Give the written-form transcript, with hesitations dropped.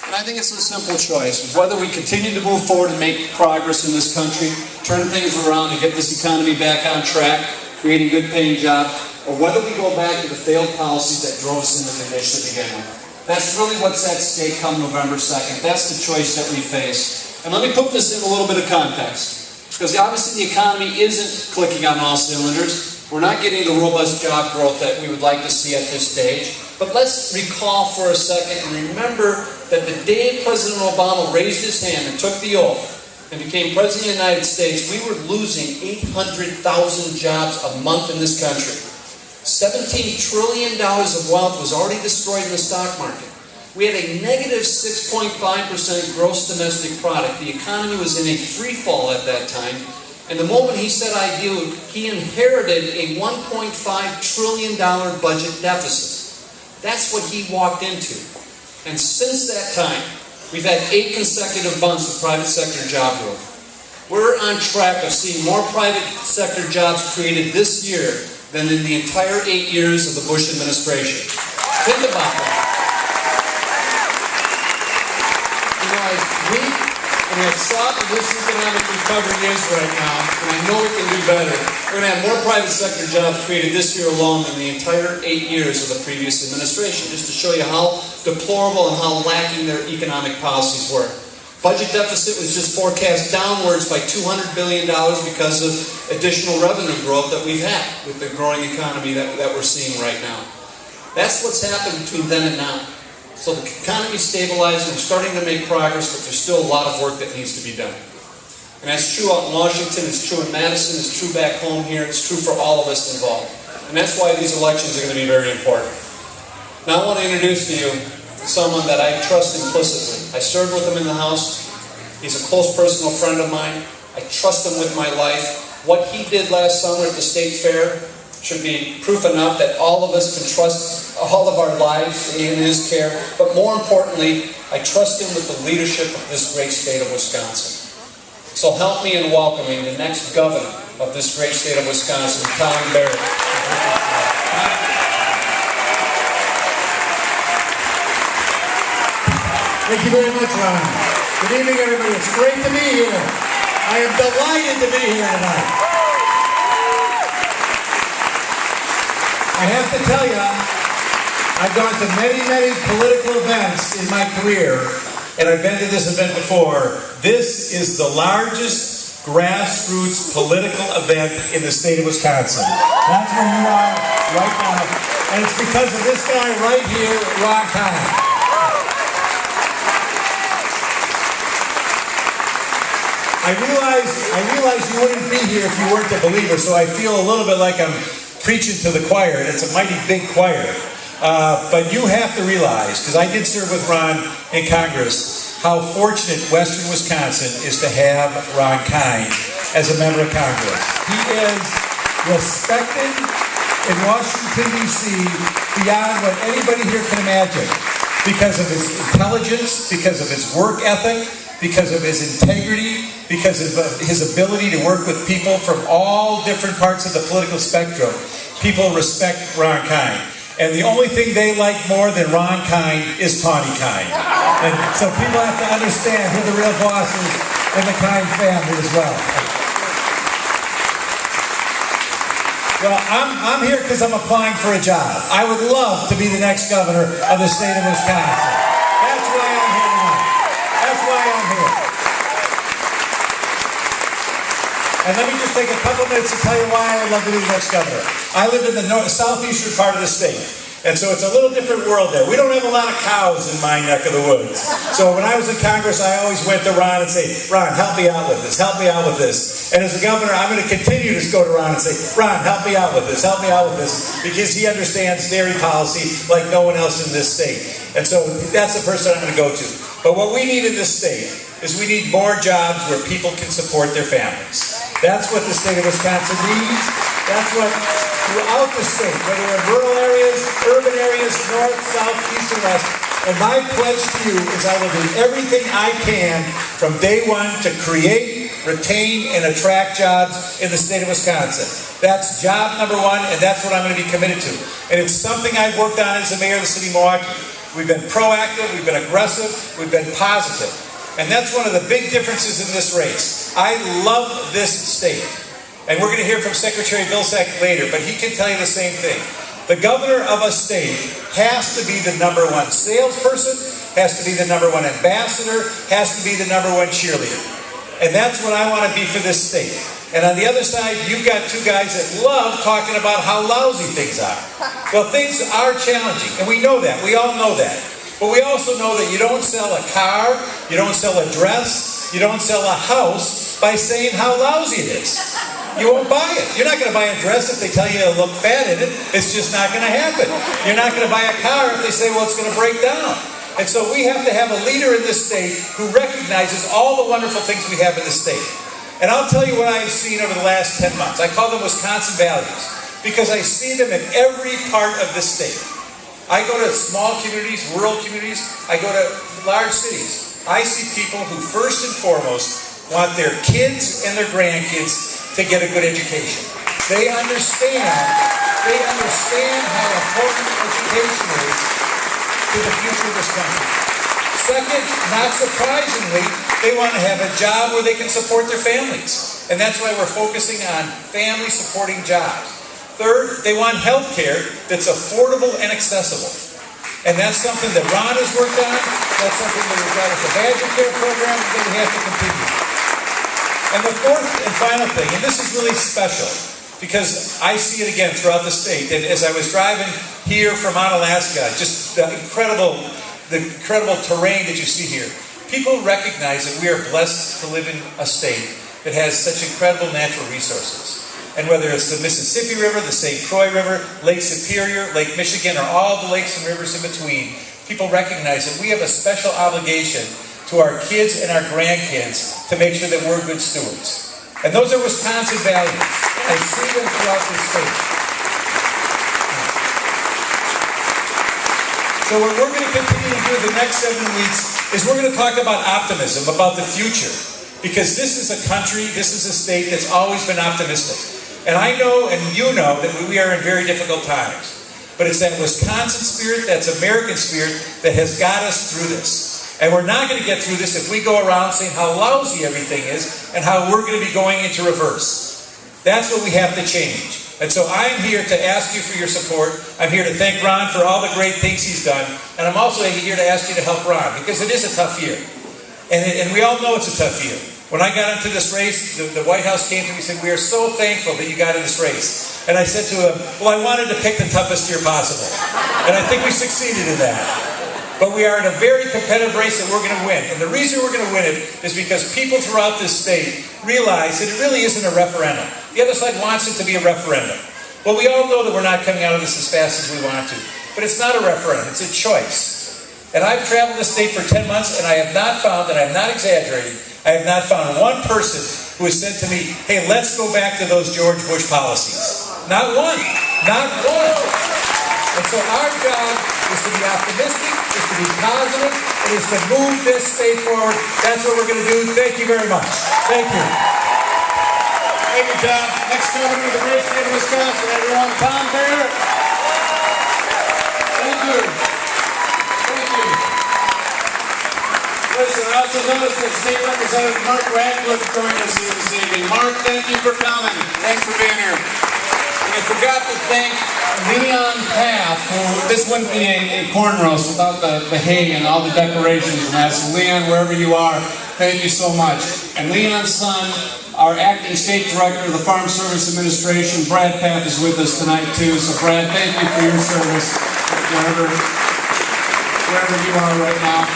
And I think it's a simple choice. Whether we continue to move forward and make progress in this country, turn things around and get this economy back on track, creating good paying jobs, or whether we go back to the failed policies that drove us into the niche to begin with. That's really what's at stake come November 2nd. That's the choice that we face. And let me put this in a little bit of context. Because obviously the economy isn't clicking on all cylinders. We're not getting the robust job growth that we would like to see at this stage. But let's recall for a second and remember that the day President Obama raised his hand and took the oath and became President of the United States, we were losing 800,000 jobs a month in this country. $17 trillion of wealth was already destroyed in the stock market. We had a negative 6.5% gross domestic product. The economy was in a free fall at that time. And the moment he said I do, he inherited a $1.5 trillion budget deficit. That's what he walked into. And since that time, we've had 8 consecutive months of private sector job growth. We're on track of seeing more private sector jobs created this year than in the entire 8 years of the Bush administration. Think about that. You know, as weak and as soft as this economic recovery is right now, and I know we can do better, we're going to have more private sector jobs created this year alone than the entire 8 years of the previous administration, just to show you how deplorable and how lacking their economic policies were. Budget deficit was just forecast downwards by $200 billion because of additional revenue growth that we've had with the growing economy that we're seeing right now. That's what's happened between then and now. So the economy's stabilizing, we're starting to make progress, but there's still a lot of work that needs to be done. And that's true out in Washington, it's true in Madison, it's true back home here, it's true for all of us involved. And that's why these elections are going to be very important. Now I want to introduce to you someone that I trust implicitly. I served with him in the House. He's a close personal friend of mine. I trust him with my life. What he did last summer at the State Fair should be proof enough that all of us can trust all of our lives in his care. But more importantly, I trust him with the leadership of this great state of Wisconsin. So help me in welcoming the next governor of this great state of Wisconsin, Barrett. Thank you very much, Ron. Good evening, everybody. It's great to be here. I am delighted to be here tonight. I have to tell you, I've gone to many, many political events in my career, and I've been to this event before. This is the largest grassroots political event in the state of Wisconsin. That's where you are right now. And it's because of this guy right here, Ron Kine. I realize you wouldn't be here if you weren't a believer, so I feel a little bit like I'm preaching to the choir, and it's a mighty big choir. But you have to realize, because I did serve with Ron in Congress, how fortunate Western Wisconsin is to have Ron Kine as a member of Congress. He is respected in Washington, D.C. beyond what anybody here can imagine, because of his intelligence, because of his work ethic, because of his integrity, because of his ability to work with people from all different parts of the political spectrum. People respect Ron Kine. And the only thing they like more than Ron Kine is Tawny Kine. And so people have to understand who the real boss is in the Kine family as well. Well, I'm here because I'm applying for a job. I would love to be the next governor of the state of Wisconsin. That's why I'm here tonight. That's why I'm here. And let me just take a couple minutes to tell you why I would love to be the next governor. I live in the southeastern part of the state, and so it's a little different world there. We don't have a lot of cows in my neck of the woods. So when I was in Congress, I always went to Ron and say, Ron, help me out with this, help me out with this. And as a governor, I'm going to continue to go to Ron and say, Ron, help me out with this, help me out with this, because he understands dairy policy like no one else in this state. And so that's the person I'm going to go to. But what we need in this state is we need more jobs where people can support their families. That's what the state of Wisconsin needs. That's what throughout the state, whether in rural areas, urban areas, north, south, east, and west. And my pledge to you is I will do everything I can from day one to create, retain, and attract jobs in the state of Wisconsin. That's job number one, and that's what I'm going to be committed to. And it's something I've worked on as the mayor of the city of Milwaukee. We've been proactive, we've been aggressive, we've been positive. And that's one of the big differences in this race. I love this state. And we're going to hear from Secretary Vilsack later, but he can tell you the same thing. The governor of a state has to be the #1 salesperson, has to be the #1 ambassador, has to be the #1 cheerleader. And that's what I want to be for this state. And on the other side, you've got two guys that love talking about how lousy things are. Well, things are challenging, and we know that. We all know that. But we also know that you don't sell a car, you don't sell a dress, you don't sell a house by saying how lousy it is. You won't buy it. You're not going to buy a dress if they tell you it'll look fat in it. It's just not going to happen. You're not going to buy a car if they say, well, it's going to break down. And so we have to have a leader in this state who recognizes all the wonderful things we have in this state. And I'll tell you what I've seen over the last 10 months. I call them Wisconsin values because I see them in every part of this state. I go to small communities, rural communities. I go to large cities. I see people who first and foremost want their kids and their grandkids to get a good education. They understand how important education is to the future of this country. Second, not surprisingly, they want to have a job where they can support their families. And that's why we're focusing on family supporting jobs. Third, they want health care that's affordable and accessible. And that's something that Ron has worked on. That's something that we've got as a Badger Care program that we have to continue. And the fourth and final thing, and this is really special, because I see it again throughout the state. And as I was driving here from Onalaska, just the incredible terrain that you see here, people recognize that we are blessed to live in a state that has such incredible natural resources. And whether it's the Mississippi River, the St. Croix River, Lake Superior, Lake Michigan, or all the lakes and rivers in between, people recognize that we have a special obligation to our kids and our grandkids to make sure that we're good stewards. And those are Wisconsin values. I see them throughout this state. So what we're going to continue to do the next 7 weeks is we're going to talk about optimism, about the future. Because this is a country, this is a state that's always been optimistic. And I know, and you know, that we are in very difficult times. But it's that Wisconsin spirit, that's American spirit, that has got us through this. And we're not going to get through this if we go around saying how lousy everything is and how we're going to be going into reverse. That's what we have to change. And so I'm here to ask you for your support. I'm here to thank Ron for all the great things he's done. And I'm also here to ask you to help Ron, because it is a tough year. And we all know it's a tough year. When I got into this race, the White House came to me and said, we are so thankful that you got in this race. And I said to him, well, I wanted to pick the toughest year possible. And I think we succeeded in that. But we are in a very competitive race that we're going to win. And the reason we're going to win it is because people throughout this state realize that it really isn't a referendum. The other side wants it to be a referendum. Well, we all know that we're not coming out of this as fast as we want to. But it's not a referendum. It's a choice. And I've traveled the state for 10 months, and I have not found, and I'm not exaggerating, I have not found one person who has said to me, hey, let's go back to those George Bush policies. Not one. Not one. And so our job is to be optimistic, is to be positive, and is to move this state forward. That's what we're going to do. Thank you very much. Thank you. Thank you, Tom. Next governor of the great state of Wisconsin, everyone, Tom Barrett. Thank you. Thank you. Listen, I also noticed that State Representative Mark Radcliffe joined us here this evening. Mark, thank you for coming. Thanks for being here. And I forgot to thank Leon Path, who this wouldn't be a corn roast without the hay and all the decorations and that. So Leon, wherever you are, thank you so much. And Leon's son, our acting state director of the Farm Service Administration, Brad Path, is with us tonight too. So Brad, thank you for your service wherever you are right now.